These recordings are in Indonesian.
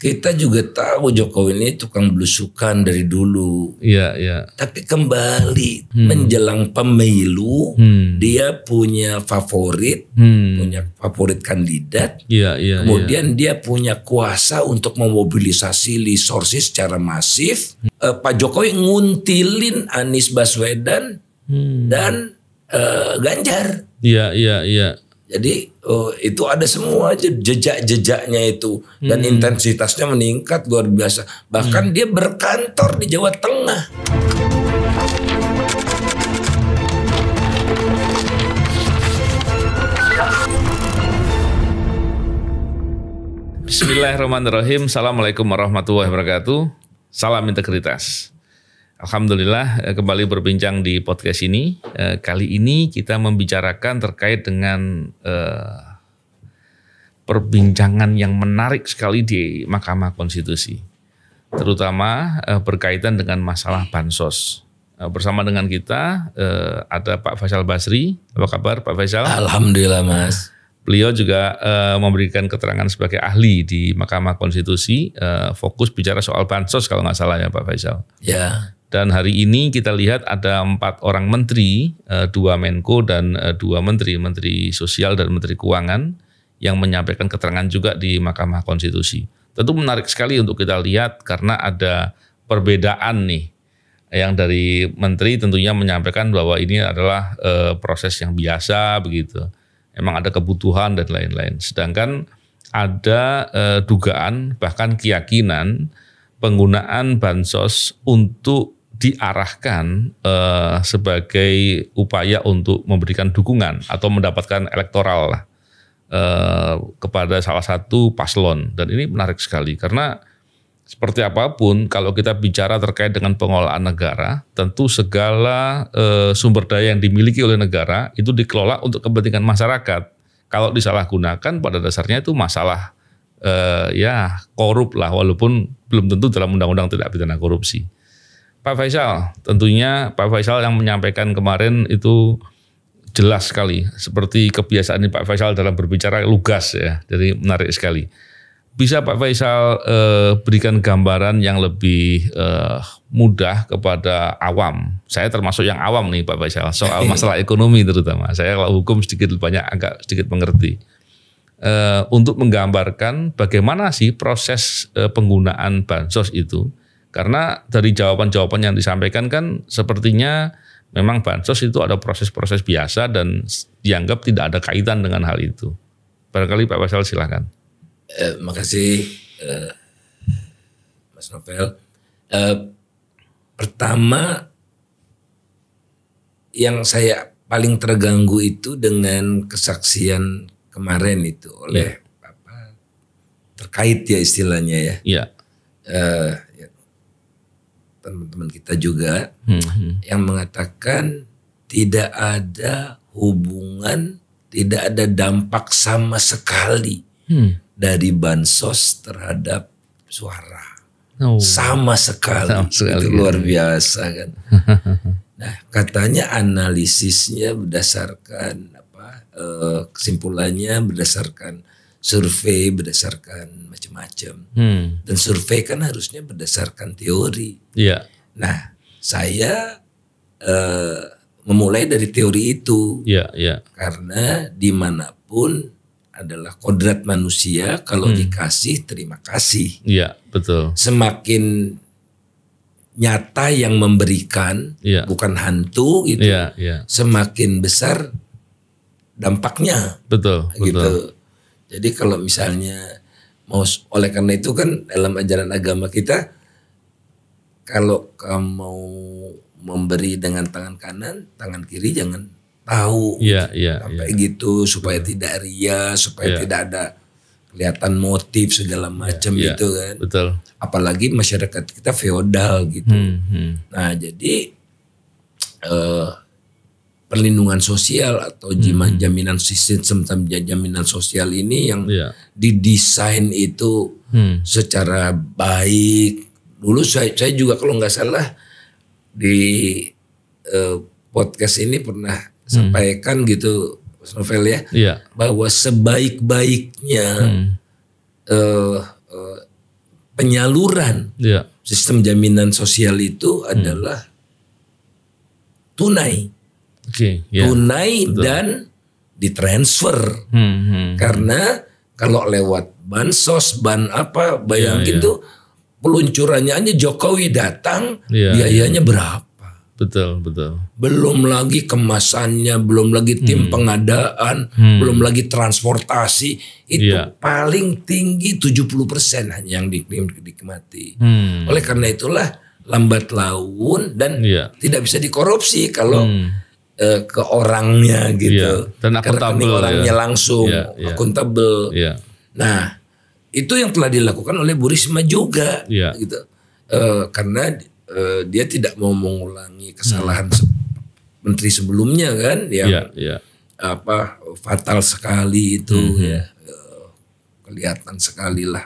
kita juga tahu Jokowi ini tukang belusukan dari dulu. Iya, iya. Tapi kembali menjelang pemilu, dia punya favorit, punya favorit kandidat. Iya, iya. Kemudian dia punya kuasa untuk memobilisasi resources secara masif. Pak Jokowi nguntilin Anies Baswedan dan Ganjar. Iya, iya, iya. Jadi itu ada semua aja jejak-jejaknya itu dan intensitasnya meningkat luar biasa. Bahkan dia berkantor di Jawa Tengah. Bismillahirrahmanirrahim. Assalamualaikum warahmatullahi wabarakatuh. Salam integritas. Alhamdulillah kembali berbincang di podcast ini. Kali ini kita membicarakan terkait dengan perbincangan yang menarik sekali di Mahkamah Konstitusi. Terutama berkaitan dengan masalah bansos. Bersama dengan kita ada Pak Faisal Basri. Apa kabar Pak Faisal? Alhamdulillah Mas. Beliau juga memberikan keterangan sebagai ahli di Mahkamah Konstitusi. Fokus bicara soal bansos kalau nggak salah ya Pak Faisal. Ya. Dan hari ini kita lihat ada 4 orang menteri, 2 Menko dan 2 menteri, Menteri Sosial dan Menteri Keuangan yang menyampaikan keterangan juga di Mahkamah Konstitusi. Tentu menarik sekali untuk kita lihat karena ada perbedaan nih. Yang dari menteri tentunya menyampaikan bahwa ini adalah proses yang biasa begitu. Emang ada kebutuhan dan lain-lain. Sedangkan ada dugaan bahkan keyakinan penggunaan bansos untuk diarahkan sebagai upaya untuk memberikan dukungan atau mendapatkan elektoral lah kepada salah satu paslon. Dan ini menarik sekali karena seperti apapun kalau kita bicara terkait dengan pengelolaan negara, tentu segala sumber daya yang dimiliki oleh negara itu dikelola untuk kepentingan masyarakat. Kalau disalahgunakan pada dasarnya itu masalah ya korup lah, walaupun belum tentu dalam undang-undang tidak pidana korupsi. Pak Faisal, tentunya Pak Faisal yang menyampaikan kemarin itu jelas sekali. Seperti kebiasaan Pak Faisal dalam berbicara lugas ya, jadi menarik sekali. Bisa Pak Faisal berikan gambaran yang lebih mudah kepada awam. Saya termasuk yang awam nih Pak Faisal, soal masalah ekonomi terutama. Saya kalau hukum agak sedikit mengerti. Untuk menggambarkan bagaimana sih proses penggunaan bansos itu. Karena dari jawaban-jawaban yang disampaikan kan sepertinya memang bansos itu ada proses-proses biasa dan dianggap tidak ada kaitan dengan hal itu. Barangkali Pak Faisal silakan. Makasih Mas Novel. Pertama yang saya paling terganggu itu dengan kesaksian kemarin itu oleh terkait ya istilahnya ya. Iya. Teman-teman kita juga yang mengatakan tidak ada hubungan, tidak ada dampak sama sekali dari bansos terhadap suara. Sama sekali. Itu luar biasa kan. Nah, katanya analisisnya berdasarkan kesimpulannya berdasarkan survei, berdasarkan macam-macam. Dan survei kan harusnya berdasarkan teori. Iya. Nah, saya memulai dari teori itu. Iya, iya. Karena dimanapun adalah kodrat manusia, kalau dikasih terima kasih. Iya, betul. Semakin nyata yang memberikan, bukan hantu gitu. Iya, iya. Semakin besar dampaknya. Betul, gitu. betul. Jadi kalau misalnya oleh karena itu kan dalam ajaran agama kita, kalau kamu mau memberi dengan tangan kanan, tangan kiri jangan tahu. Sampai gitu supaya tidak ria, supaya tidak ada kelihatan motif segala macam gitu kan. Betul. Apalagi masyarakat kita feodal gitu. Nah jadi perlindungan sosial atau jaminan sistem jaminan sosial ini yang didesain itu secara baik. Dulu saya juga kalau nggak salah di podcast ini pernah sampaikan gitu Mas Novel ya, bahwa sebaik-baiknya penyaluran Ya. sistem jaminan sosial itu adalah tunai. Oke. Ya. Tunai Betul. dan ditransfer. Karena kalau lewat bansos, apa, bayangin Ya. tuh peluncurannya aja Jokowi datang, Ya, biayanya berapa? Betul. Belum lagi kemasannya, belum lagi tim pengadaan, belum lagi transportasi. Itu Iya. paling tinggi 70% hanya yang dinikmati. Hmm. Oleh karena itulah lambat laun dan Iya. tidak bisa dikorupsi kalau ke orangnya gitu. Iya. Dan Ke rekening akuntabel, orangnya ya. langsung, Iya. akuntabel. Iya. Nah, itu yang telah dilakukan oleh Bu Risma juga, Iya. gitu. Karena dia tidak mau mengulangi kesalahan menteri sebelumnya kan, yang Iya. apa fatal sekali itu ya, kelihatan sekali lah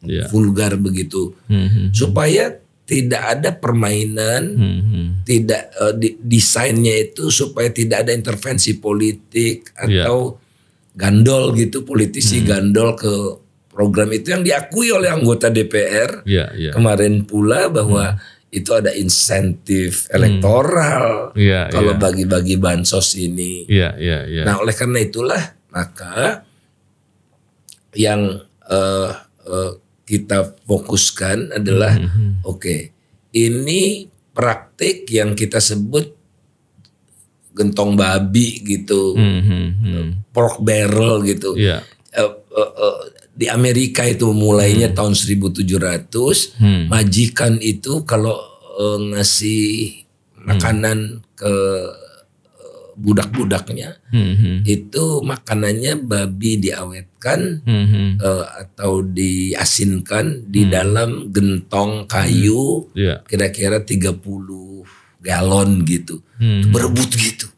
Iya. vulgar begitu, supaya tidak ada permainan, tidak desainnya itu supaya tidak ada intervensi politik atau gandol gitu, politisi gandol ke program itu yang diakui oleh anggota DPR Iya. kemarin pula bahwa itu ada insentif elektoral kalau bagi-bagi bansos ini. Iya. Nah, oleh karena itulah maka yang kita fokuskan adalah oke, ini praktik yang kita sebut gentong babi gitu, pork barrel gitu. Iya. Di Amerika itu mulainya tahun 1700, majikan itu kalau ngasih makanan ke budak-budaknya, itu makanannya babi diawetkan atau diasinkan di dalam gentong kayu, kira-kira 30 galon gitu, berebut gitu.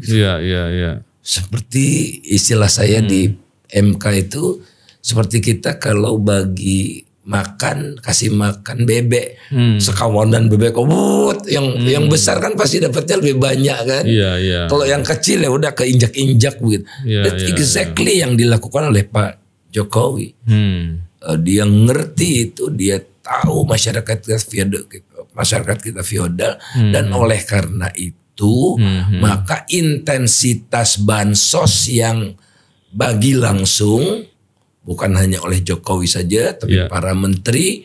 Iya. Seperti istilah saya di MK itu seperti kita kalau bagi makan, kasih makan bebek, sekawanan bebek kobut, yang besar kan pasti dapatnya lebih banyak kan. Iya. Kalau yang kecil ya udah keinjak-injak begitu. That's exactly yang dilakukan oleh Pak Jokowi. Dia ngerti itu, dia tahu masyarakat kita feodal, dan oleh karena itu maka intensitas bansos yang bagi langsung bukan hanya oleh Jokowi saja, tapi para menteri,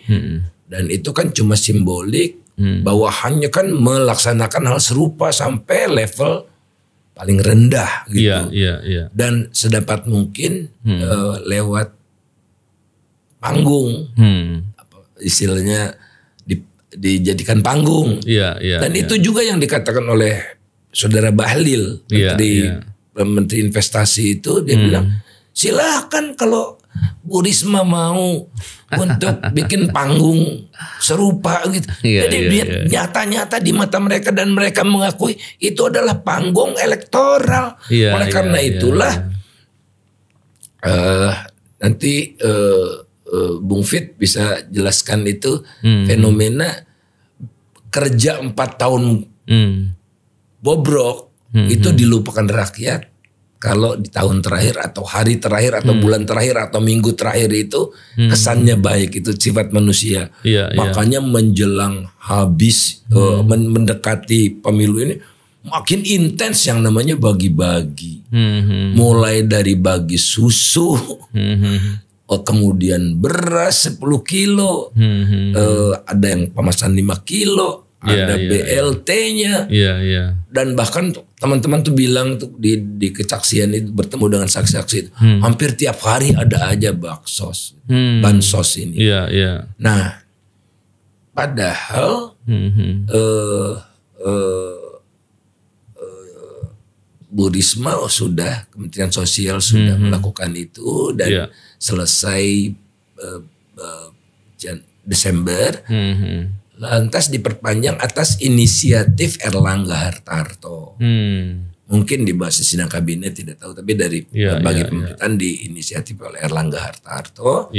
dan itu kan cuma simbolik bahwa hanya kan melaksanakan hal serupa sampai level paling rendah gitu. Iya. Dan sedapat mungkin lewat panggung, istilahnya dijadikan panggung. Iya. Dan itu juga yang dikatakan oleh Saudara Bahlil, Menteri Investasi itu, dia bilang silakan kalau Bu Risma mau untuk bikin panggung serupa gitu. Jadi nyata-nyata di mata mereka dan mereka mengakui itu adalah panggung elektoral. Oleh karena itulah nanti Bung Fit bisa jelaskan itu fenomena kerja 4 tahun bobrok itu dilupakan rakyat kalau di tahun terakhir atau hari terakhir atau bulan terakhir atau minggu terakhir itu kesannya baik, itu sifat manusia. Makanya menjelang habis mendekati pemilu ini makin intens yang namanya bagi-bagi. Mulai dari bagi susu, kemudian beras 10 kilo, ada yang pemesan 5 kilo, ada BLT-nya, dan bahkan teman-teman tuh bilang tuh di kesaksian itu bertemu dengan saksi-saksi itu, hampir tiap hari ada aja bansos ini. Nah, padahal Bu Risma sudah, Kementerian Sosial sudah melakukan itu dan selesai Desember. Lantas diperpanjang atas inisiatif Erlangga Hartarto. Mungkin dibahas di sidang kabinet tidak tahu, tapi dari berbagai pemerintahan diinisiatif oleh Erlangga Hartarto,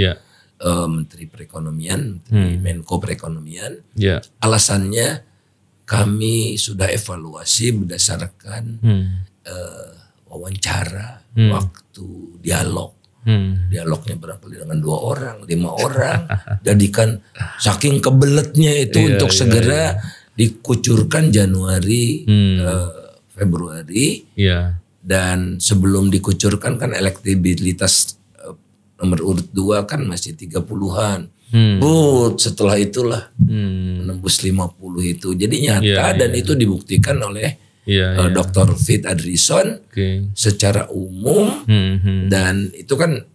Menteri Perekonomian, Menteri Menko Perekonomian. Alasannya kami sudah evaluasi berdasarkan wawancara, waktu dialog Dialognya barangkali dengan 2 orang, 5 orang. Jadikan saking kebeletnya itu untuk segera dikucurkan Januari, Februari. Dan sebelum dikucurkan kan elektabilitas nomor urut 2 kan masih 30-an. Setelah itulah menembus 50 itu. Jadi nyata dan itu dibuktikan oleh Dr. Fit Adrison secara umum dan itu kan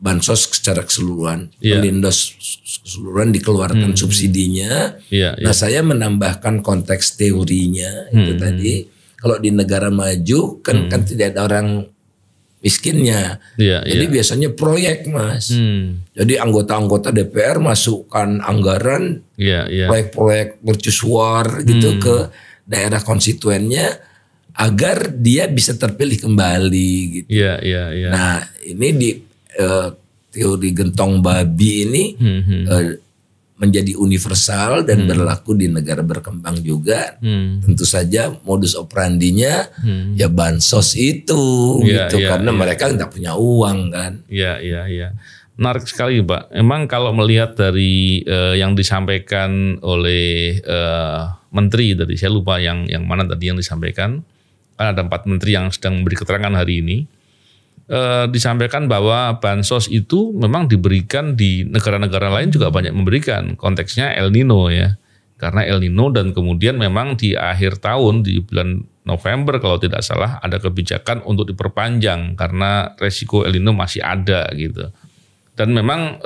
bansos secara keseluruhan, Lindos keseluruhan dikeluarkan subsidinya. Nah saya menambahkan konteks teorinya itu tadi. Kalau di negara maju kan tidak ada orang miskinnya. Jadi biasanya proyek, Mas. Jadi anggota-anggota DPR masukkan anggaran proyek-proyek mercusuar gitu ke daerah konstituennya agar dia bisa terpilih kembali gitu. Nah, ini di teori gentong babi ini menjadi universal dan berlaku di negara berkembang juga. Tentu saja modus operandinya ya bansos itu gitu karena mereka nggak punya uang kan. Menarik sekali Pak. Emang kalau melihat dari yang disampaikan oleh menteri tadi, saya lupa yang mana tadi yang disampaikan. Kan ada 4 menteri yang sedang memberi keterangan hari ini. Disampaikan bahwa bansos itu memang diberikan di negara-negara lain juga banyak memberikan. Konteksnya El Nino ya. Karena El Nino dan kemudian memang di akhir tahun di bulan November kalau tidak salah ada kebijakan untuk diperpanjang karena resiko El Nino masih ada gitu. Dan memang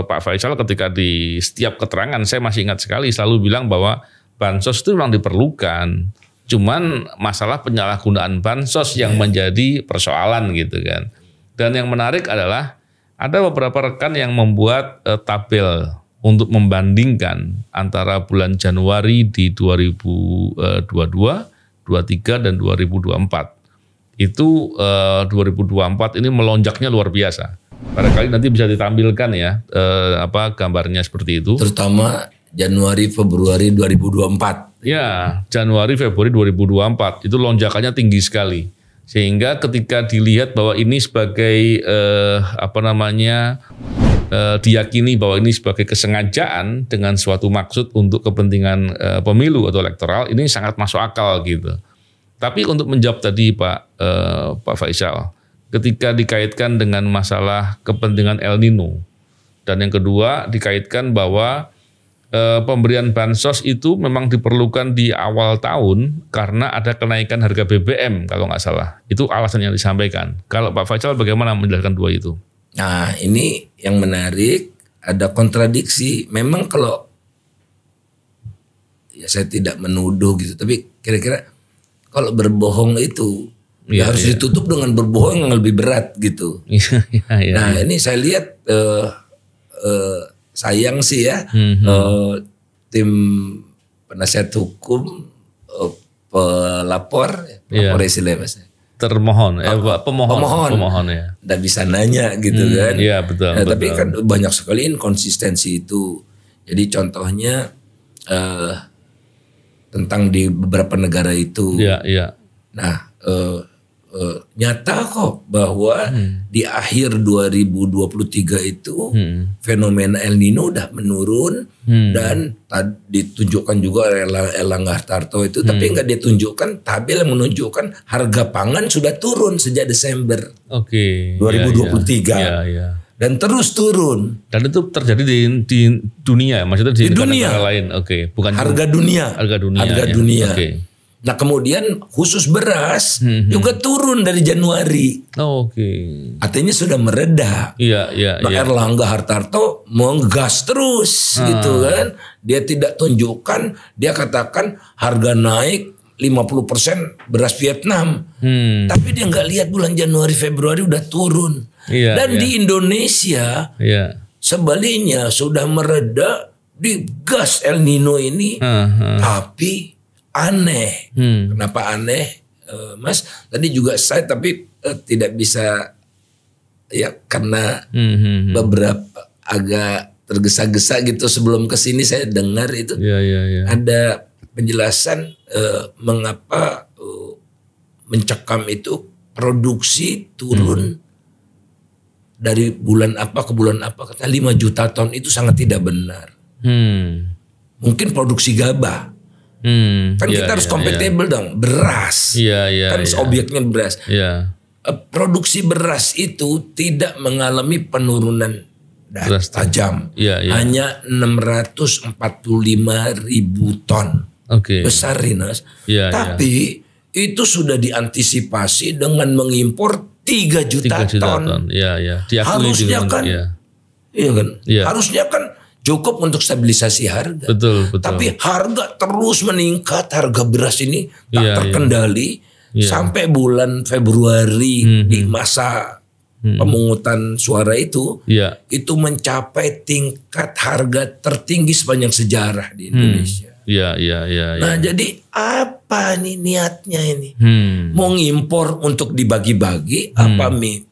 Pak Faisal ketika di setiap keterangan saya masih ingat sekali selalu bilang bahwa bansos itu memang diperlukan. Cuman masalah penyalahgunaan bansos yang menjadi persoalan gitu kan. Dan yang menarik adalah ada beberapa rekan yang membuat tabel untuk membandingkan antara bulan Januari di 2022, 23 dan 2024. Itu 2024 ini melonjaknya luar biasa. Barangkali nanti bisa ditampilkan ya gambarnya seperti itu. Terutama Januari Februari 2024. Ya, Januari Februari 2024 itu lonjakannya tinggi sekali. Sehingga ketika dilihat bahwa ini sebagai diyakini bahwa ini sebagai kesengajaan dengan suatu maksud untuk kepentingan pemilu atau elektoral, ini sangat masuk akal gitu. Tapi untuk menjawab tadi Pak Faisal, ketika dikaitkan dengan masalah kepentingan El Nino dan yang kedua dikaitkan bahwa pemberian bansos itu memang diperlukan di awal tahun karena ada kenaikan harga BBM kalau nggak salah. Itu alasan yang disampaikan. Kalau Pak Faisal bagaimana menjelaskan dua itu? Nah ini yang menarik, ada kontradiksi. Memang kalau, ya saya tidak menuduh gitu, tapi kira-kira kalau berbohong itu harus ditutup dengan berbohong yang lebih berat gitu. Ini saya lihat sayang sih ya tim penasihat hukum pelapor istilahnya Mas. Termohon, pemohon ya. Nggak bisa nanya gitu kan. Iya betul. Nah, tapi kan banyak sekali inkonsistensi itu. Jadi contohnya tentang di beberapa negara itu. Iya. Nah nyata kok bahwa di akhir 2023 itu fenomena El Nino udah menurun dan ditunjukkan juga oleh Erlangga Hartarto itu, tapi nggak ditunjukkan tabel yang menunjukkan harga pangan sudah turun sejak Desember 2023 dan terus turun. Dan itu terjadi di dunia, maksudnya di negara lain. Bukan harga dunia. Nah kemudian khusus beras juga turun dari Januari. Artinya sudah mereda. Erlangga Hartarto menggas terus gitu kan. Dia tidak tunjukkan, dia katakan harga naik 50% beras Vietnam. Tapi dia nggak lihat bulan Januari Februari udah turun. Dan di Indonesia sebaliknya sudah mereda di gas El Nino ini. Tapi aneh. Kenapa aneh, Mas? Tadi juga saya tapi tidak bisa ya karena beberapa agak tergesa-gesa gitu sebelum kesini saya dengar itu ada penjelasan mengapa mencekam itu produksi turun dari bulan apa ke bulan apa kata 5 juta ton itu sangat tidak benar. Mungkin produksi gabah. Kan kita harus kompatibel dong, beras. Kan objeknya beras. Produksi beras itu tidak mengalami penurunan tajam. Hanya 645.000 ton. Besar Rinas. Tapi itu sudah diantisipasi dengan mengimpor 3 juta ton. Harusnya kan, harusnya kan cukup untuk stabilisasi harga. Betul. Tapi harga terus meningkat, harga beras ini tak terkendali sampai bulan Februari di masa pemungutan suara itu mencapai tingkat harga tertinggi sepanjang sejarah di Indonesia. Nah, jadi apa nih niatnya ini? Mau ngimpor untuk dibagi-bagi, apa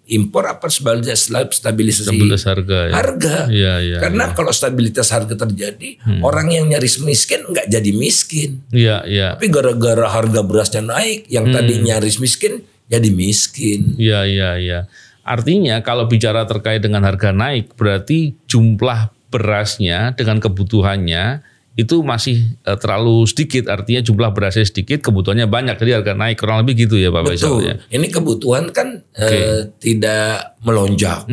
impor apa stabilisasi harga? Karena kalau stabilitas harga terjadi, orang yang nyaris miskin nggak jadi miskin. Tapi gara-gara harga berasnya naik, yang tadi nyaris miskin jadi miskin. Artinya kalau bicara terkait dengan harga naik, berarti jumlah berasnya dengan kebutuhannya itu masih terlalu sedikit, artinya jumlah berasnya sedikit, kebutuhannya banyak, jadi harga naik, kurang lebih gitu ya Pak Faisal. Betul. Ini kebutuhan kan tidak melonjak.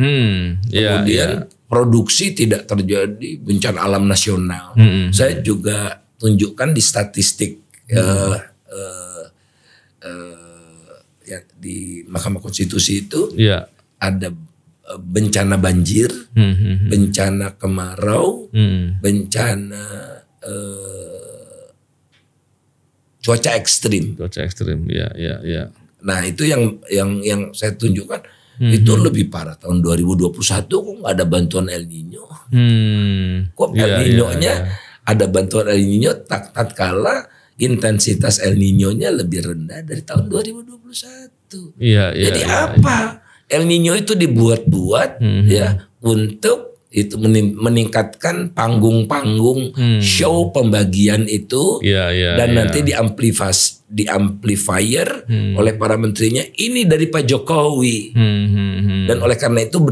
Kemudian produksi tidak terjadi bencana alam nasional. Saya juga tunjukkan di statistik di Mahkamah Konstitusi itu ada bencana banjir, bencana kemarau, bencana cuaca ekstrim. Nah, itu yang saya tunjukkan itu lebih parah. Tahun 2021 kok nggak ada bantuan El Nino. Kok El Nino-nya ada bantuan El Nino tatkala intensitas El Nino-nya lebih rendah dari tahun 2021. Jadi apa? El Nino itu dibuat-buat untuk itu meningkatkan panggung-panggung show pembagian itu dan nanti diamplifier oleh para menterinya ini dari Pak Jokowi dan oleh karena itu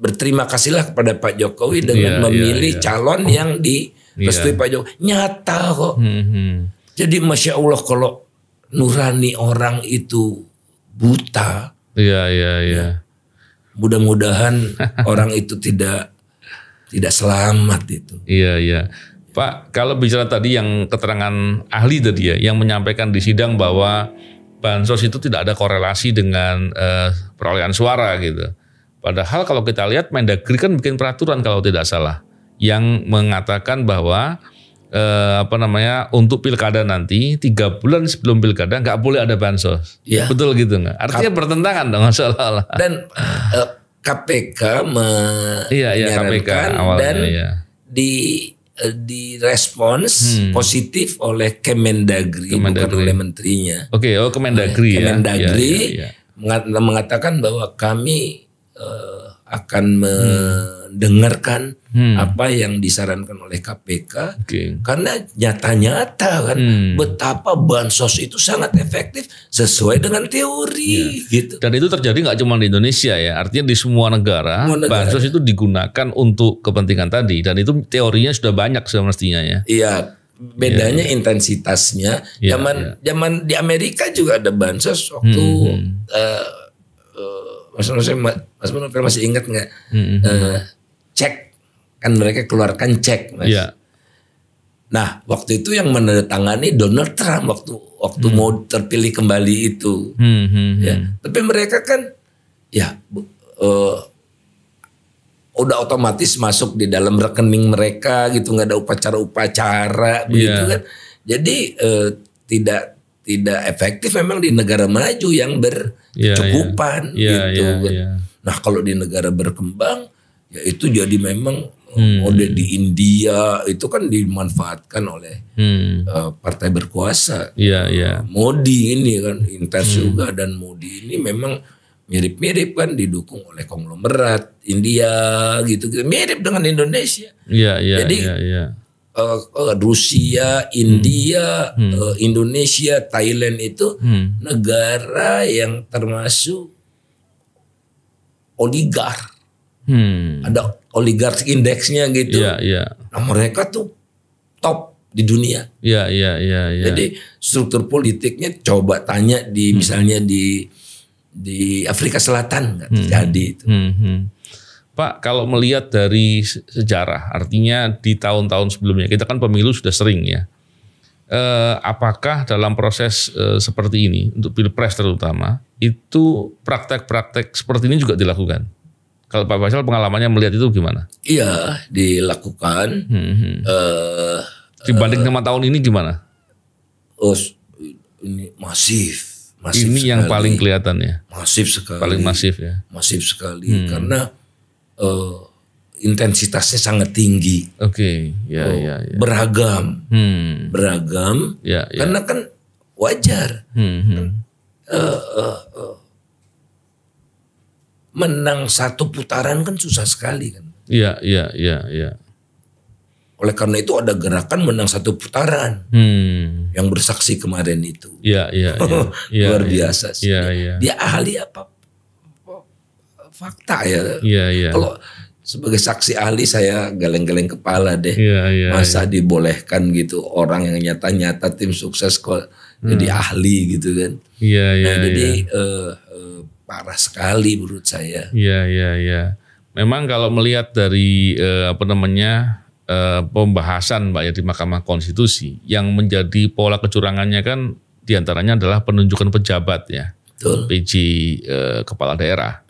berterima kasihlah kepada Pak Jokowi dengan memilih calon yang direstui Pak Jokowi. Nyata kok. Jadi Masya Allah kalau nurani orang itu buta, mudah-mudahan orang itu tidak selamat itu. Pak, kalau bicara tadi yang keterangan ahli tadi yang menyampaikan di sidang bahwa bansos itu tidak ada korelasi dengan perolehan suara gitu. Padahal kalau kita lihat Mendagri kan bikin peraturan kalau tidak salah yang mengatakan bahwa untuk pilkada nanti 3 bulan sebelum pilkada nggak boleh ada bansos. Betul gitu nggak? Artinya bertentangan dong seolah-olah. Dan KPK menyarankan dan di respons positif oleh Kemendagri bukan oleh menterinya. Kemendagri mengatakan bahwa kami akan mendengarkan apa yang disarankan oleh KPK karena nyata-nyata kan betapa bansos itu sangat efektif sesuai dengan teori gitu. Dan itu terjadi nggak cuma di Indonesia ya, artinya di semua negara bansos itu digunakan untuk kepentingan tadi dan itu teorinya sudah banyak semestinya ya. Bedanya intensitasnya. Zaman di Amerika juga ada bansos waktu Mas Novel masih ingat nggak? Cek kan mereka keluarkan cek, Mas. Nah, waktu itu yang menandatangani Donald Trump waktu mau terpilih kembali itu. Tapi mereka kan udah otomatis masuk di dalam rekening mereka gitu, nggak ada upacara-upacara begitu kan. Jadi tidak efektif memang di negara maju yang berkecukupan gitu. Nah, kalau di negara berkembang ya itu jadi memang model di India itu kan dimanfaatkan oleh partai berkuasa. Modi ini kan intens juga dan Modi ini memang mirip-mirip kan didukung oleh konglomerat India gitu, mirip dengan Indonesia. Jadi Rusia, India, Indonesia, Thailand itu negara yang termasuk oligark. Ada oligarki indeksnya gitu. Iya, iya. Nah, mereka tuh top di dunia. Iya, iya, iya, iya. Jadi struktur politiknya coba tanya di misalnya di Afrika Selatan nggak terjadi itu. Pak, kalau melihat dari sejarah, artinya di tahun-tahun sebelumnya, kita kan pemilu sudah sering ya. Apakah dalam proses seperti ini, untuk pilpres terutama, itu praktek-praktek seperti ini juga dilakukan? Kalau Pak Faisal pengalamannya melihat itu gimana? Iya, dilakukan. Dibanding sama tahun ini gimana? Oh, ini masif Ini sekali. yang paling kelihatan ya? Masif sekali. Paling masif ya? Masif sekali, karena intensitasnya sangat tinggi. Oke, ya, ya, ya. Beragam. Beragam. Ya, ya. Karena kan wajar. Menang satu putaran kan susah sekali kan. Iya, iya, iya, iya. Oleh karena itu ada gerakan menang satu putaran. Yang bersaksi kemarin itu. Iya, iya, iya. Luar biasa sih. Iya, iya. Dia ahli apa? Fakta ya. Iya, iya. Kalau sebagai saksi ahli saya geleng-geleng kepala deh. Iya, iya. Masa dibolehkan gitu orang yang nyata-nyata tim sukses kok jadi ahli gitu kan. Iya, iya. Nah, jadi parah sekali menurut saya. Iya, iya, iya. Memang kalau melihat dari pembahasan Pak ya di Mahkamah Konstitusi, yang menjadi pola kecurangannya kan diantaranya adalah penunjukan pejabat ya. Betul. PJ kepala daerah.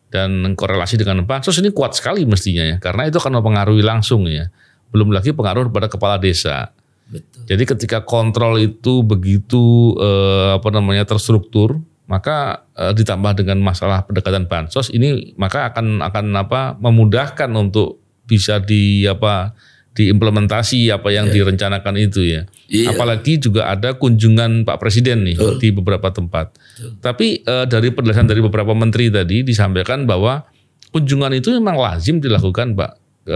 Dan korelasi dengan bansos ini kuat sekali mestinya ya, karena itu akan mempengaruhi langsung ya. Belum lagi pengaruh pada kepala desa. Betul. Jadi ketika kontrol itu begitu terstruktur, maka ditambah dengan masalah pendekatan bansos ini maka akan memudahkan untuk bisa diimplementasi apa yang direncanakan itu ya. Iya. Apalagi juga ada kunjungan Pak Presiden nih di beberapa tempat. Tapi dari penjelasan dari beberapa menteri tadi disampaikan bahwa kunjungan itu memang lazim dilakukan Pak.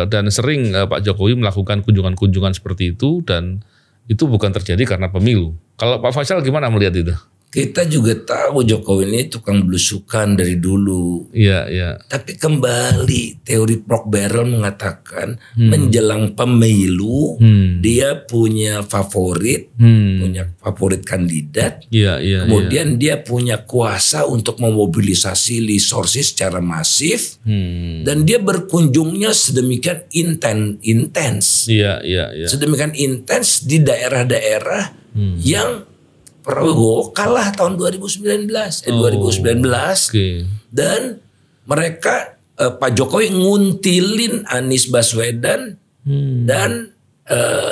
Dan sering Pak Jokowi melakukan kunjungan-kunjungan seperti itu dan itu bukan terjadi karena pemilu. Kalau Pak Faisal gimana melihat itu? Kita juga tahu Jokowi ini tukang belusukan dari dulu. Iya, iya. Tapi kembali teori pork barrel mengatakan menjelang pemilu dia punya favorit, punya favorit kandidat. Iya, iya. Kemudian dia punya kuasa untuk memobilisasi resources secara masif dan dia berkunjungnya sedemikian intens. Iya, iya, iya. Sedemikian intens di daerah-daerah yang Prabowo kalah tahun 2019. Okay. Dan mereka Pak Jokowi nguntilin Anies Baswedan dan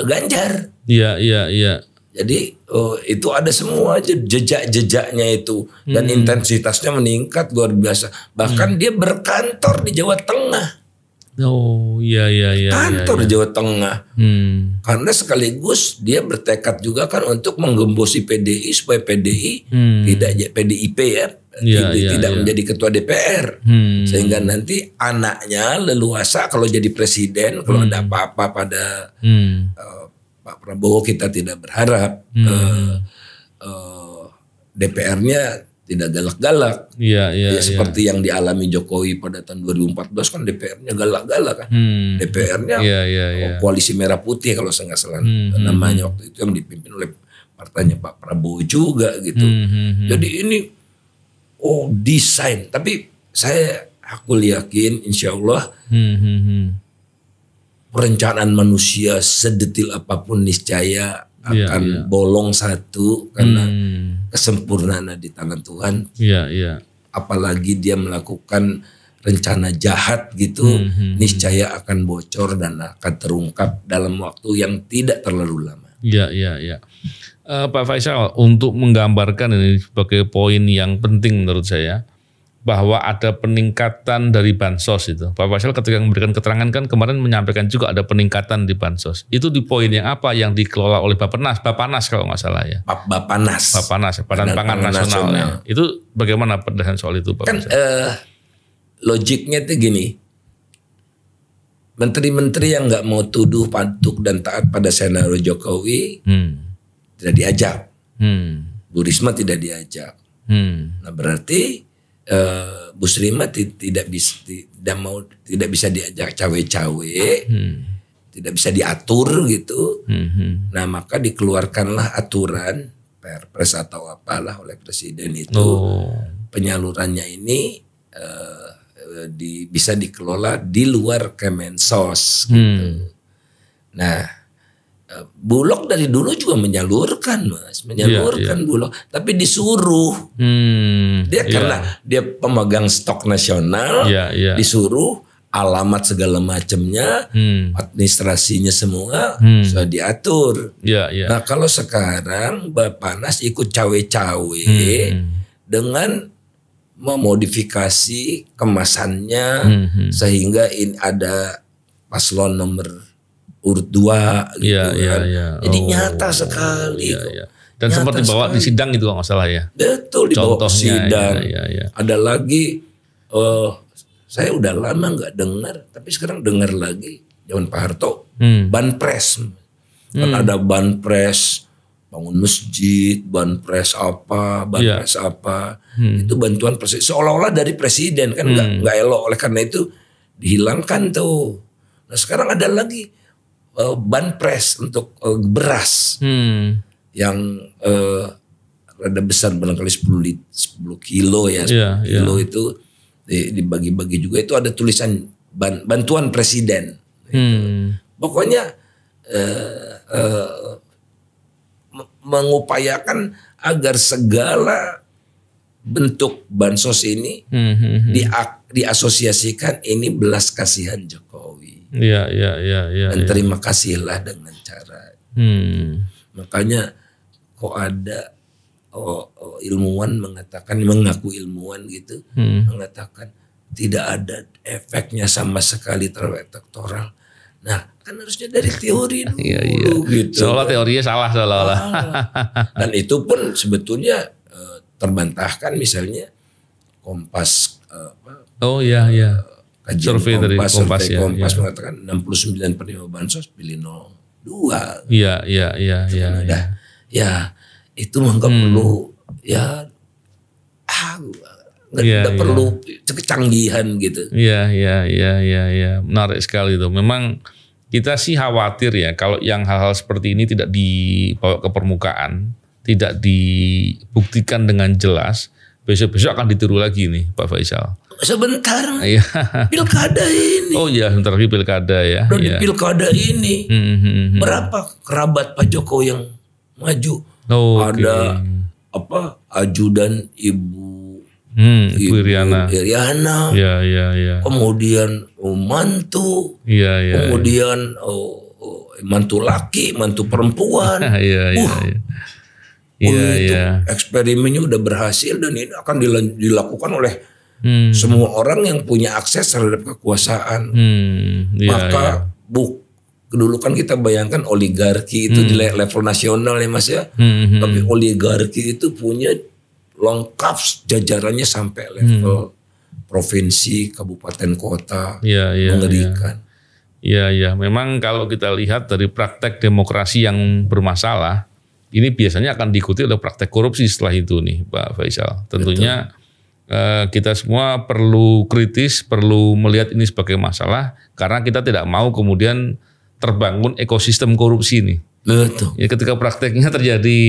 Ganjar. Iya, iya, iya. Jadi itu ada semua jejak-jejaknya itu dan intensitasnya meningkat luar biasa. Bahkan dia berkantor di Jawa Tengah. Oh, iya, iya, iya. Kantor iya. di Jawa Tengah. Karena sekaligus dia bertekad juga kan untuk menggembosi PDI supaya PDI tidak PDIP ya. Tidak menjadi ketua DPR. Sehingga nanti anaknya leluasa kalau jadi presiden, kalau ada apa-apa pada Pak Prabowo kita tidak berharap DPR-nya tidak galak-galak. Iya, iya, ya, seperti yang dialami Jokowi pada tahun 2014 kan DPR-nya galak-galak kan. DPR-nya Koalisi Merah Putih kalau saya nggak salah namanya waktu itu yang dipimpin oleh partainya Pak Prabowo juga gitu. Jadi ini desain. Tapi aku yakin insya Allah perencanaan manusia sedetil apapun niscaya akan bolong satu karena kesempurnaan di tangan Tuhan. Iya, iya. Apalagi dia melakukan rencana jahat gitu, niscaya akan bocor dan akan terungkap dalam waktu yang tidak terlalu lama. Iya, iya, iya. Pak Faisal, untuk menggambarkan ini sebagai poin yang penting menurut saya, bahwa ada peningkatan dari bansos itu. Pak Faisal ketika memberikan keterangan kan kemarin menyampaikan juga ada peningkatan di bansos. Itu di poin yang apa yang dikelola oleh Bapanas kalau nggak salah ya. Bapanas, Badan Pangan Nasional. Ya. Itu bagaimana penjelasan soal itu Pak Faisal? Logiknya itu gini. Menteri-menteri yang nggak mau tuduh, patuh dan taat pada skenario Jokowi tidak diajak. Bu Risma tidak diajak. Nah berarti Bu Sri mah tidak bisa diajak cawe-cawe, tidak bisa diatur gitu. Nah maka dikeluarkanlah aturan Perpres atau apalah oleh Presiden itu, penyalurannya ini bisa dikelola di luar Kemensos gitu. Nah Bulog dari dulu juga menyalurkan Bulog, tapi disuruh dia karena dia pemegang stok nasional, disuruh alamat segala macamnya, administrasinya semua sudah diatur. Nah kalau sekarang Bappenas ikut cawe-cawe dengan memodifikasi kemasannya sehingga ada paslon nomor urut 2 gitu kan. Jadi nyata sekali. Dan sempat dibawa di sidang itu kalau nggak salah ya. Betul, dibawa ke sidang. Ya. Ada lagi, saya udah lama nggak dengar, tapi sekarang dengar lagi zaman Pak Harto, banpres. Kan ada banpres bangun masjid, banpres apa, apa. Itu bantuan presiden. Seolah-olah dari presiden kan nggak elok. Oleh karena itu dihilangkan tuh. Nah sekarang ada lagi banpres untuk beras yang rada besar, barangkali 10 kilo ya, 10 kilo itu dibagi-bagi juga, itu ada tulisan bantuan presiden. Pokoknya mengupayakan agar segala bentuk bansos ini diasosiasikan ini belas kasihan Jokowi. Dan terima kasihlah dengan cara. Makanya kok ada ilmuwan mengatakan, mengaku ilmuwan gitu, mengatakan tidak ada efeknya sama sekali terhadap elektoral. Nah kan harusnya dari teori dulu gitu. Seolah teorinya salah seolah-olah. Dan itu pun sebetulnya terbantahkan, misalnya Kompas kajian survei dari Kompas mengatakan 69% bansos pilih 02. Iya. Ya itu nggak perlu nggak perlu kecanggihan gitu. Iya. Menarik sekali itu. Memang kita sih khawatir ya kalau yang hal-hal seperti ini tidak dibawa ke permukaan, tidak dibuktikan dengan jelas, besok-besok akan ditiru lagi nih Pak Faisal. Sebentar, pilkada ini. Oh iya, sebentar lagi pilkada ya. Di pilkada ini berapa kerabat Pak Jokowi yang maju? Ada ajudan Ibu Iriana. Iya. Kemudian mantu. Kemudian mantu laki, mantu perempuan. Itu eksperimennya udah berhasil dan ini akan dilakukan oleh semua orang yang punya akses terhadap kekuasaan. Maka dulu kan kita bayangkan oligarki itu di level nasional ya Mas ya. Tapi oligarki itu punya lengkap jajarannya sampai level provinsi, kabupaten, kota. Mengerikan. Iya. Memang kalau kita lihat dari praktek demokrasi yang bermasalah, ini biasanya akan diikuti oleh praktek korupsi setelah itu nih Pak Faisal. Tentunya kita semua perlu kritis, perlu melihat ini sebagai masalah karena kita tidak mau kemudian terbangun ekosistem korupsi ini. Betul. Ya, ketika prakteknya terjadi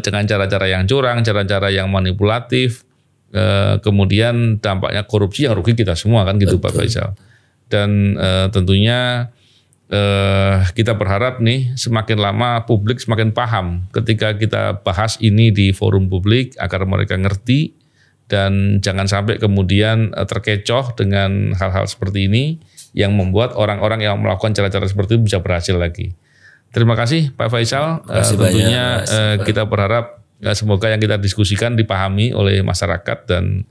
dengan cara-cara yang curang, cara-cara yang manipulatif, kemudian dampaknya korupsi yang rugi kita semua kan gitu. Betul. Pak Faisal. Dan tentunya kita berharap nih semakin lama publik semakin paham ketika kita bahas ini di forum publik agar mereka ngerti dan jangan sampai kemudian terkecoh dengan hal-hal seperti ini yang membuat orang-orang yang melakukan cara-cara seperti itu bisa berhasil lagi. Terima kasih Pak Faisal. Tentunya kita berharap semoga yang kita diskusikan dipahami oleh masyarakat dan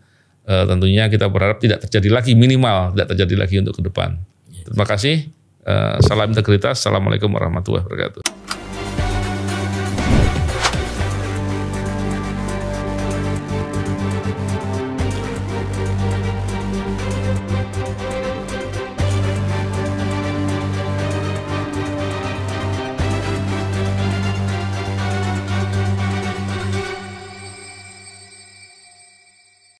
tentunya kita berharap tidak terjadi lagi, minimal tidak terjadi lagi untuk ke depan. Terima kasih. Salam integritas. Assalamualaikum warahmatullahi wabarakatuh.